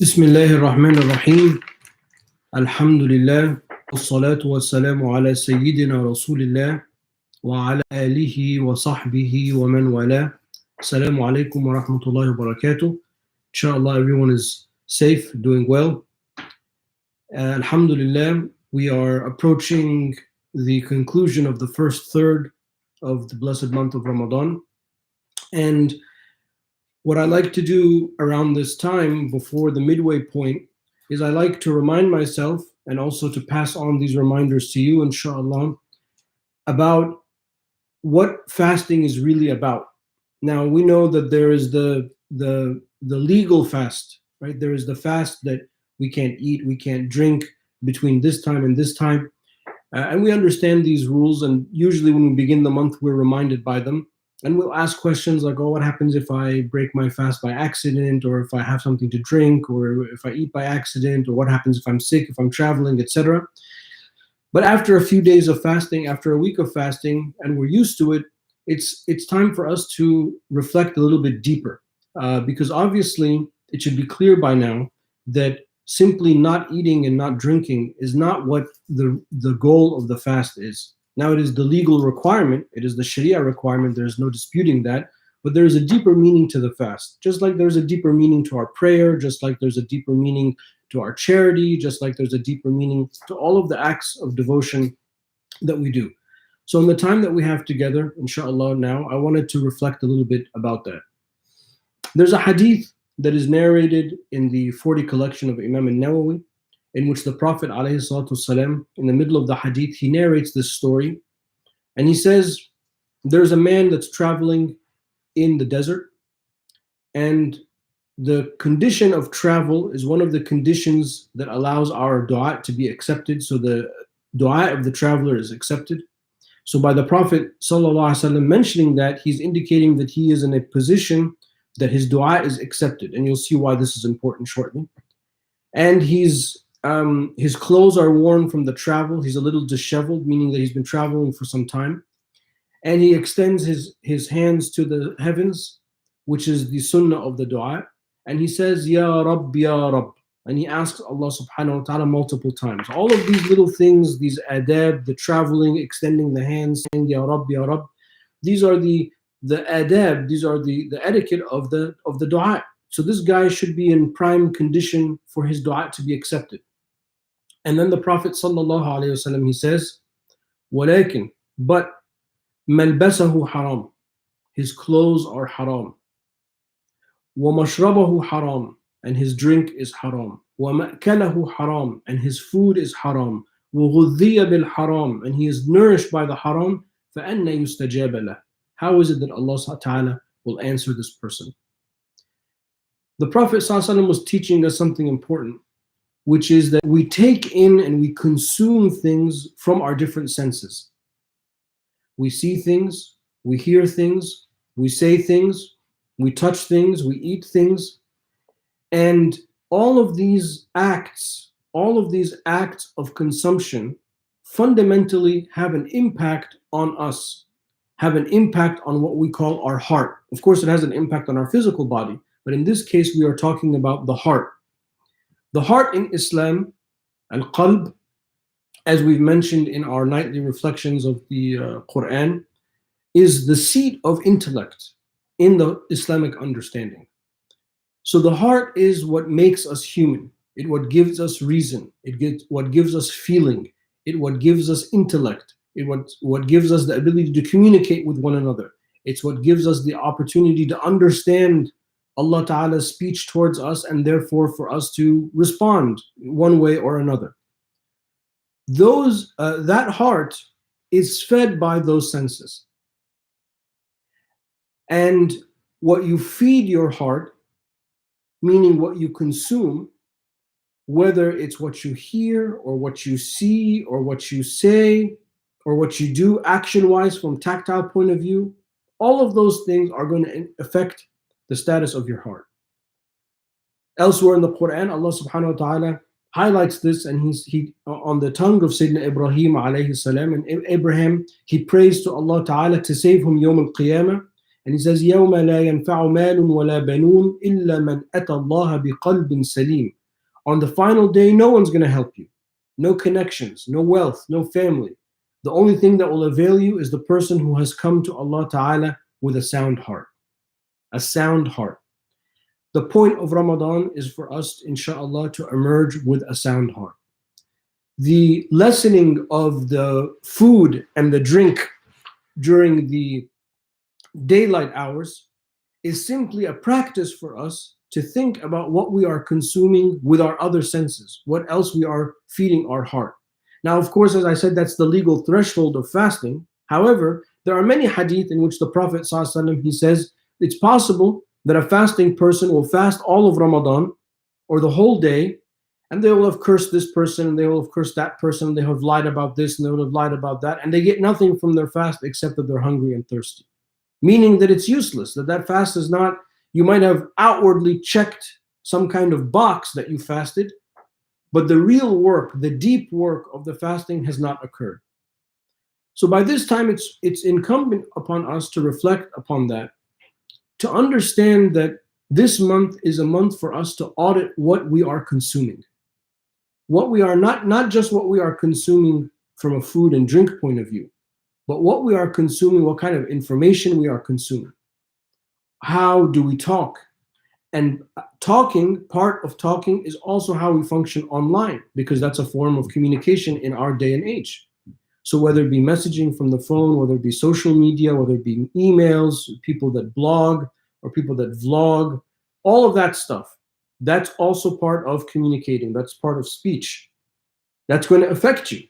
Bismillahir Rahmanir Rahim. Alhamdulillah. Wassalatu wassalamu ala Sayyidina Rasulillah wa ala alihi wa sahbihi wa man wala. Assalamu alaikum wa rahmatullahi wa barakatuh. Inshallah, everyone is safe, doing well. Alhamdulillah, we are approaching the conclusion of the first third of the blessed month of Ramadan. And what I like to do around this time before the midway point is I like to remind myself and also to pass on these reminders to you, inshallah, about what fasting is really about. Now, we know that there is the legal fast, right? There is the fast that we can't eat, we can't drink between this time and this time. And we understand these rules, and usually when we begin the month, we're reminded by them. And we'll ask questions like, oh, what happens if I break my fast by accident, or if I have something to drink, or if I eat by accident, or what happens if I'm sick, if I'm traveling, etc. But after a few days of fasting, after a week of fasting, and we're used to it, it's time for us to reflect a little bit deeper. Because obviously, it should be clear by now that simply not eating and not drinking is not what the goal of the fast is. Now, it is the legal requirement, it is the Sharia requirement, there's no disputing that, but there is a deeper meaning to the fast. Just like there's a deeper meaning to our prayer, just like there's a deeper meaning to our charity, just like there's a deeper meaning to all of the acts of devotion that we do. So in the time that we have together, inshallah, now, I wanted to reflect a little bit about that. There's a hadith that is narrated in the 40 collection of Imam al-Nawawi, in which the Prophet ﷺ, in the middle of the hadith, he narrates this story. And he says, there's a man that's traveling in the desert, and the condition of travel is one of the conditions that allows our dua to be accepted. So the dua of the traveler is accepted. So by the Prophet ﷺ mentioning that, he's indicating that he is in a position that his dua is accepted. And you'll see why this is important shortly. And his clothes are worn from the travel. He's a little disheveled, meaning that he's been traveling for some time. And he extends his hands to the heavens, which is the sunnah of the dua. And he says, Ya Rabb, Ya Rabb. And he asks Allah subhanahu wa ta'ala multiple times. All of these little things, these adab, the traveling, extending the hands, saying Ya Rabb, Ya Rabb, these are the adab, these are the etiquette of the dua. So this guy should be in prime condition for his dua to be accepted. And then the Prophet ﷺ, he says, وَلَكِنْ, but مَلْبَسَهُ haram, his clothes are haram. وَمَشْرَبَهُ haram, and his drink is haram. وَمَأْكَلَهُ haram, and his food is haram. وَغُذِّيَ بِالْحَرَامِ, and he is nourished by the haram. فَأَنَّ يُسْتَجَابَ لَهُ, how is it that Allah Ta'ala will answer this person? The Prophet ﷺ was teaching us something important, which is that we take in and we consume things from our different senses. We see things, we hear things, we say things, we touch things, we eat things, and all of these acts of consumption fundamentally have an impact on us, have an impact on what we call our heart. Of course, it has an impact on our physical body, but in this case, we are talking about the heart. The heart in Islam, al-qalb, as we've mentioned in our nightly reflections of the Quran, is the seat of intellect in the Islamic understanding. So the heart is what makes us human. It what gives us reason. What gives us feeling. It what gives us intellect. It what gives us the ability to communicate with one another. It's what gives us the opportunity to understand Allah Ta'ala's speech towards us, and therefore for us to respond one way or another. That heart is fed by those senses. And what you feed your heart, meaning what you consume, whether it's what you hear or what you see or what you say or what you do action-wise from tactile point of view, all of those things are going to affect the status of your heart. Elsewhere in the Quran, Allah subhanahu wa ta'ala highlights this, and he on the tongue of Sayyidina Ibrahim alayhi salam, and Abraham, he prays to Allah ta'ala to save him Yawm al-Qiyamah, And he says, يَوْمَ لَا يَنْفَعُ مَالٌ وَلَا بَنُونَ إِلَّا مَنْ أَتَى اللَّهَ بِقَلْبٍ سَلِيمٍ. On the final day, no one's going to help you. No connections, no wealth, no family. The only thing that will avail you is the person who has come to Allah Ta'ala with a sound heart. A sound heart. The point of Ramadan is for us, inshallah, to emerge with a sound heart. The lessening of the food and the drink during the daylight hours is simply a practice for us to think about what we are consuming with our other senses, what else we are feeding our heart. Now, of course, as I said, that's the legal threshold of fasting. However, there are many hadith in which the Prophet ﷺ, he says, it's possible that a fasting person will fast all of Ramadan or the whole day, and they will have cursed this person, and they will have cursed that person, they have lied about this, and they will have lied about that, and they get nothing from their fast except that they're hungry and thirsty. Meaning that it's useless, that fast is not, you might have outwardly checked some kind of box that you fasted, but the real work, the deep work of the fasting has not occurred. So by this time, it's incumbent upon us to reflect upon that, to understand that this month is a month for us to audit what we are consuming. What we are not just what we are consuming from a food and drink point of view, but what we are consuming, what kind of information we are consuming. How do we talk? And talking, part of talking is also how we function online, because that's a form of communication in our day and age. So whether it be messaging from the phone, whether it be social media, whether it be emails, people that blog or people that vlog, all of that stuff, that's also part of communicating. That's part of speech. That's going to affect you.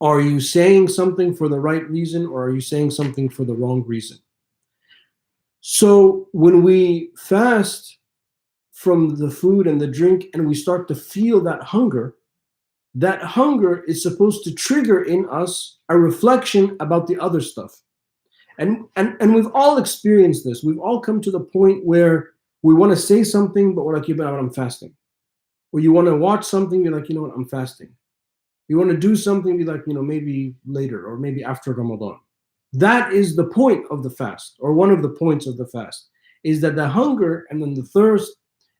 Are you saying something for the right reason, or are you saying something for the wrong reason? So when we fast from the food and the drink and we start to feel that hunger is supposed to trigger in us a reflection about the other stuff. And we've all experienced this. We've all come to the point where we want to say something, but we're like, yeah, but I'm fasting. Or you want to watch something, you're like, you know what, I'm fasting. You want to do something, be like, maybe later or maybe after Ramadan. That is the point of the fast, or one of the points of the fast, is that the hunger and then the thirst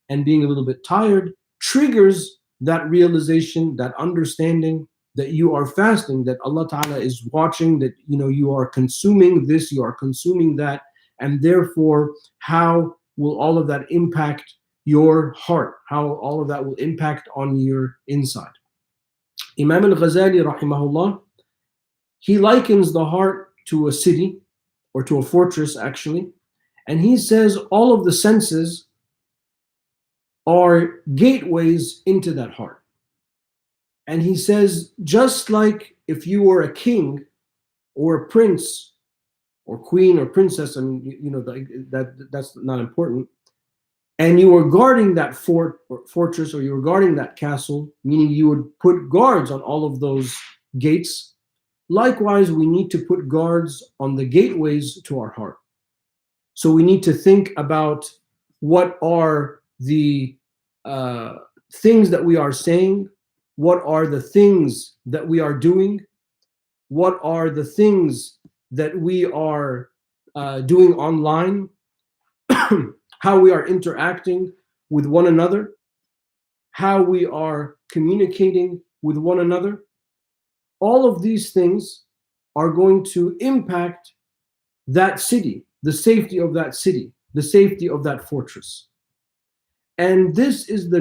and being a little bit tired triggers that realization, that understanding that you are fasting, that Allah Ta'ala is watching, that you are consuming this, you are consuming that, and therefore how will all of that impact your heart, how all of that will impact on your inside. Imam al-Ghazali rahimahullah, he likens the heart to a city, or to a fortress actually, and he says all of the senses are gateways into that heart. And he says, just like if you were a king or a prince or queen or princess, and that's not important, and you were guarding that fort or fortress, or you were guarding that castle, meaning you would put guards on all of those gates. Likewise, we need to put guards on the gateways to our heart. So we need to think about what are the things that we are saying, what are the things that we are doing, what are the things that we are doing online, how we are interacting with one another, how we are communicating with one another. All of these things are going to impact that city, the safety of that city, the safety of that fortress. And this is the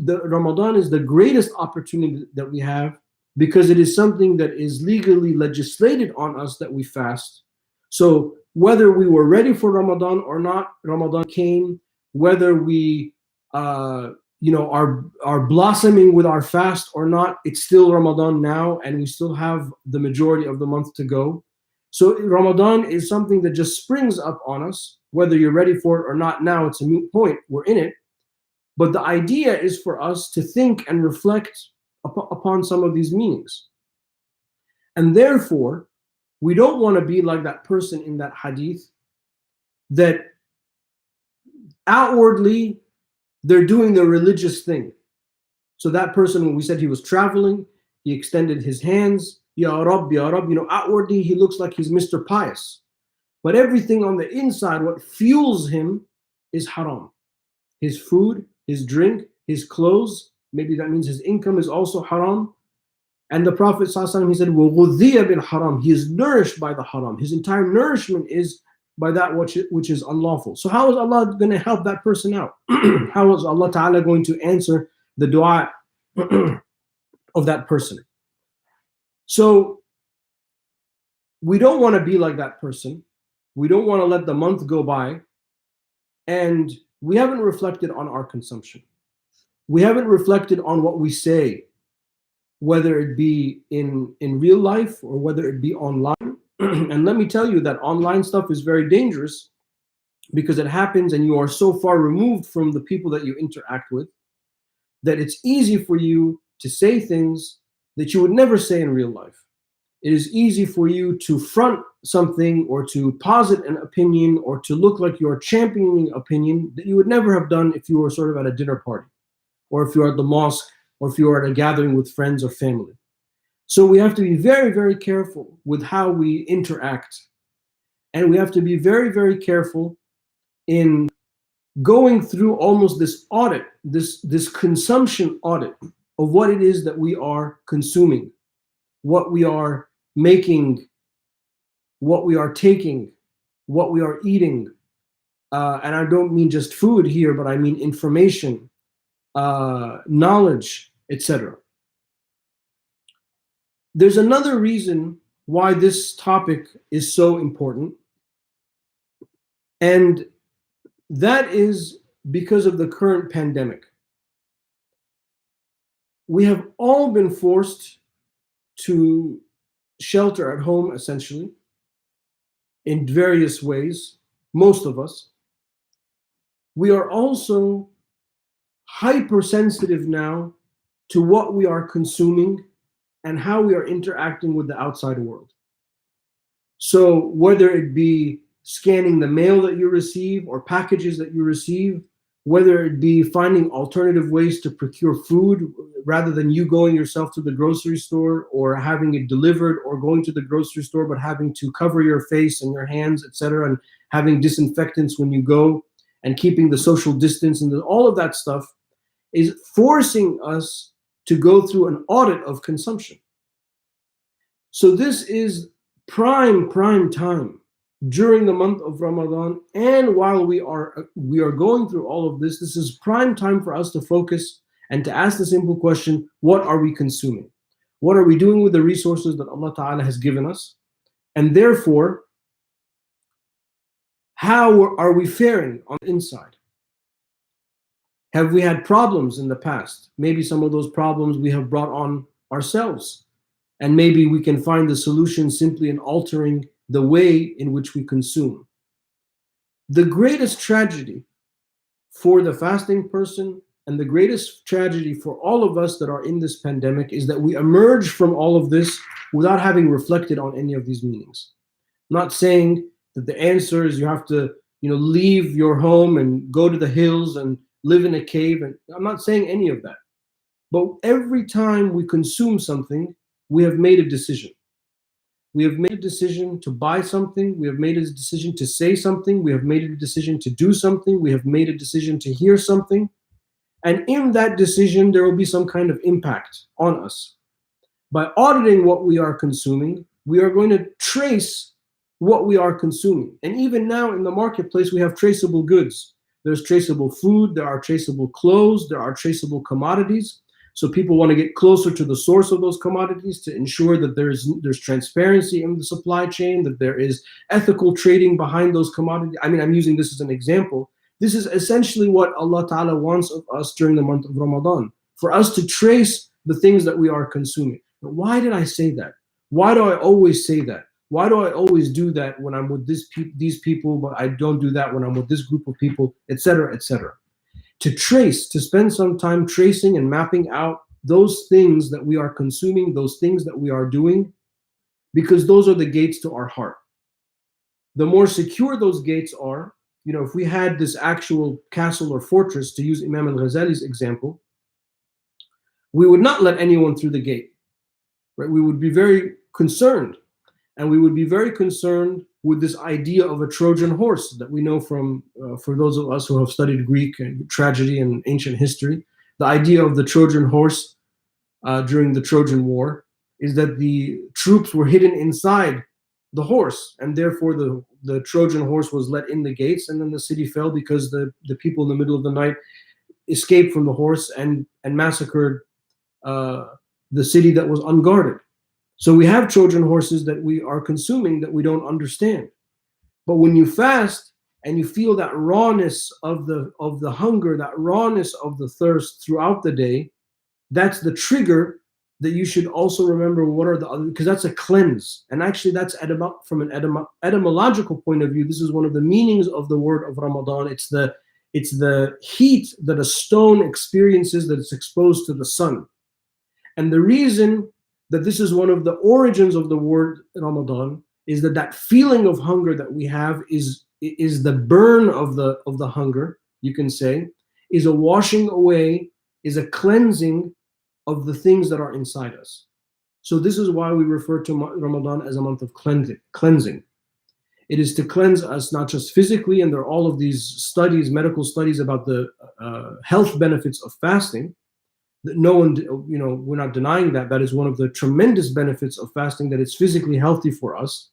Ramadan is the greatest opportunity that we have, because it is something that is legally legislated on us that we fast. So whether we were ready for Ramadan or not, Ramadan came. Whether we are blossoming with our fast or not, it's still Ramadan now, and we still have the majority of the month to go. So Ramadan is something that just springs up on us, whether you're ready for it or not. Now it's a moot point, we're in it. But the idea is for us to think and reflect upon some of these meanings. And therefore, we don't want to be like that person in that hadith, that outwardly they're doing the religious thing. So that person, when we said he was traveling, he extended his hands, Ya Rab, Ya Rab, outwardly he looks like he's Mr. Pious. But everything on the inside, what fuels him, is haram. His food, his drink, his clothes, maybe that means his income is also haram. And the Prophet ﷺ, he said, وَغُذِّيَ بِالْحَرَامِ. He is nourished by the haram. His entire nourishment is by that which is unlawful. So how is Allah going to help that person out? How is Allah Ta'ala going to answer the dua of that person? So we don't want to be like that person. We don't want to let the month go by and we haven't reflected on our consumption. We haven't reflected on what we say, whether it be in real life or whether it be online. And let me tell you that online stuff is very dangerous because it happens and you are so far removed from the people that you interact with that it's easy for you to say things that you would never say in real life. It is easy for you to front something or to posit an opinion or to look like you're championing an opinion that you would never have done if you were sort of at a dinner party or if you're at the mosque or if you're at a gathering with friends or family. So we have to be very, very careful with how we interact. And we have to be very, very careful in going through almost this audit, this consumption audit of what it is that we are consuming, what we are making, what we are taking, what we are eating. And I don't mean just food here, but I mean information, knowledge, etc. There's another reason why this topic is so important, and that is because of the current pandemic. We have all been forced to shelter at home, essentially, in various ways, most of us. We are also hypersensitive now to what we are consuming and how we are interacting with the outside world. So whether it be scanning the mail that you receive or packages that you receive, whether it be finding alternative ways to procure food rather than you going yourself to the grocery store or having it delivered, or going to the grocery store but having to cover your face and your hands, etc., and having disinfectants when you go and keeping the social distance, and all of that stuff is forcing us to go through an audit of consumption. So this is prime time during the month of Ramadan, and while we are going through all of this, this is prime time for us to focus and to ask the simple question: what are we consuming? What are we doing with the resources that Allah Ta'ala has given us? And therefore, how are we faring on the inside? Have we had problems in the past? Maybe some of those problems we have brought on ourselves. And maybe we can find the solution simply in altering the way in which we consume. The greatest tragedy for the fasting person and the greatest tragedy for all of us that are in this pandemic is that we emerge from all of this without having reflected on any of these meanings. I'm not saying that the answer is you have to, leave your home and go to the hills and live in a cave. And I'm not saying any of that. But every time we consume something, we have made a decision. We have made a decision to buy something. We have made a decision to say something. We have made a decision to do something. We have made a decision to hear something. And in that decision, there will be some kind of impact on us. By auditing what we are consuming, we are going to trace what we are consuming. And even now in the marketplace, we have traceable goods. There's traceable food, there are traceable clothes, there are traceable commodities. So people want to get closer to the source of those commodities to ensure that there's transparency in the supply chain, that there is ethical trading behind those commodities. I mean, I'm using this as an example. This is essentially what Allah Ta'ala wants of us during the month of Ramadan, for us to trace the things that we are consuming. But why did I say that? Why do I always say that? Why do I always do that when I'm with these people, but I don't do that when I'm with this group of people, etc., etc.? To spend some time tracing and mapping out those things that we are consuming, those things that we are doing, because those are the gates to our heart. The more secure those gates are, if we had this actual castle or fortress, to use Imam al-Ghazali's example, we would not let anyone through the gate, right? We would be very concerned, and we would be very concerned with this idea of a Trojan horse that we know from, for those of us who have studied Greek and tragedy and ancient history, the idea of the Trojan horse during the Trojan War is that the troops were hidden inside the horse, and therefore the Trojan horse was let in the gates, and then the city fell because the people in the middle of the night escaped from the horse and massacred the city that was unguarded. So we have Trojan horses that we are consuming that we don't understand. But when you fast and you feel that rawness of the hunger, that rawness of the thirst throughout the day, that's the trigger that you should also remember what are the other, because that's a cleanse. And actually that's from an etymological point of view, this is one of the meanings of the word of Ramadan. It's the heat that a stone experiences that it's exposed to the sun. And the reason that this is one of the origins of the word Ramadan is that feeling of hunger that we have is the burn of the hunger, you can say, is a washing away, is a cleansing of the things that are inside us. So this is why we refer to Ramadan as a month of cleansing. It is to cleanse us not just physically, and there are all of these studies, medical studies about the health benefits of fasting. That no one, we're not denying that. That is one of the tremendous benefits of fasting, that it's physically healthy for us.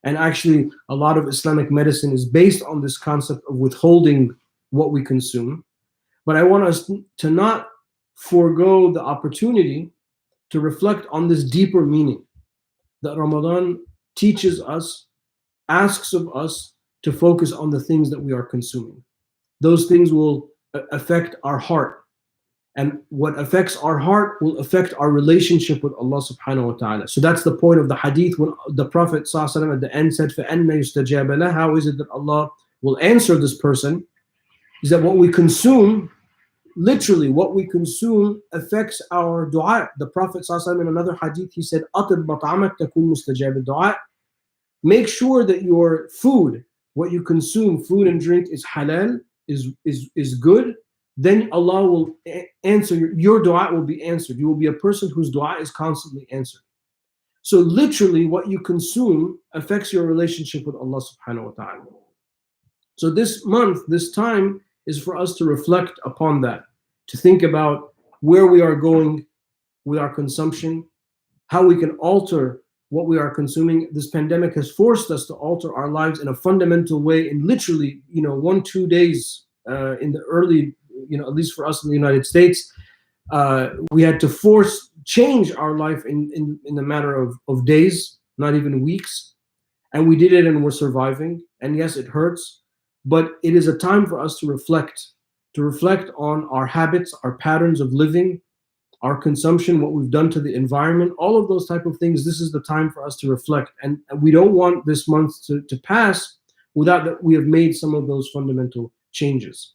And actually, a lot of Islamic medicine is based on this concept of withholding what we consume. But I want us to not forego the opportunity to reflect on this deeper meaning that Ramadan teaches us, asks of us to focus on the things that we are consuming. Those things will affect our heart. And what affects our heart will affect our relationship with Allah subhanahu wa ta'ala. So that's the point of the hadith when the Prophet ﷺ at the end said, فَأَنَّ يُسْتَجَابَ لَهُ. How is it that Allah will answer this person? Is that what we consume, literally what we consume affects our dua. The Prophet ﷺ in another hadith, he said, أَطِبْ مَطْعَمَكْ تَكُنْ مُسْتَجَابِ الدُّعَاء. Make sure that your food, what you consume, food and drink, is halal, is good. Then Allah will answer, your dua will be answered. You will be a person whose dua is constantly answered. So literally what you consume affects your relationship with Allah subhanahu wa ta'ala. So this month, this time is for us to reflect upon that, to think about where we are going with our consumption, how we can alter what we are consuming. This pandemic has forced us to alter our lives in a fundamental way in literally, 1-2 days in the early, at least for us in the United States, we had to change our life in a matter of days, not even weeks. And we did it and we're surviving. And yes, it hurts, but it is a time for us to reflect on our habits, our patterns of living, our consumption, what we've done to the environment, all of those type of things. This is the time for us to reflect. And we don't want this month to pass without that we have made some of those fundamental changes.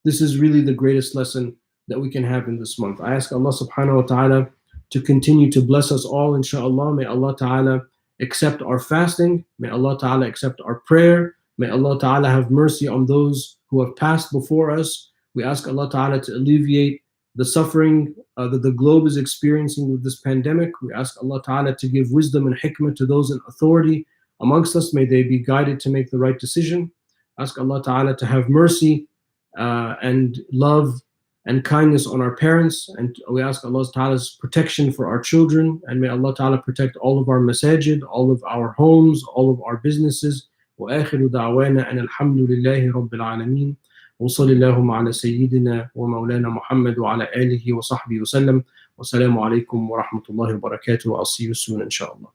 This is really the greatest lesson that we can have in this month. I ask Allah subhanahu wa ta'ala to continue to bless us all, inshallah. May Allah ta'ala accept our fasting. May Allah ta'ala accept our prayer. May Allah ta'ala have mercy on those who have passed before us. We ask Allah ta'ala to alleviate the suffering that the globe is experiencing with this pandemic. We ask Allah ta'ala to give wisdom and hikmah to those in authority amongst us. May they be guided to make the right decision. Ask Allah ta'ala to have mercy and love and kindness on our parents, and we ask Allah Ta'ala's protection for our children, and may Allah Ta'ala protect all of our masajid, all of our homes, all of our businesses. وآخر دعوانا أن الحمد لله رب العالمين وصلى اللهم على سيدنا ومولانا محمد وعلى آله وصحبه وسلم والسلام عليكم ورحمة الله وبركاته. I'll see you soon inshallah.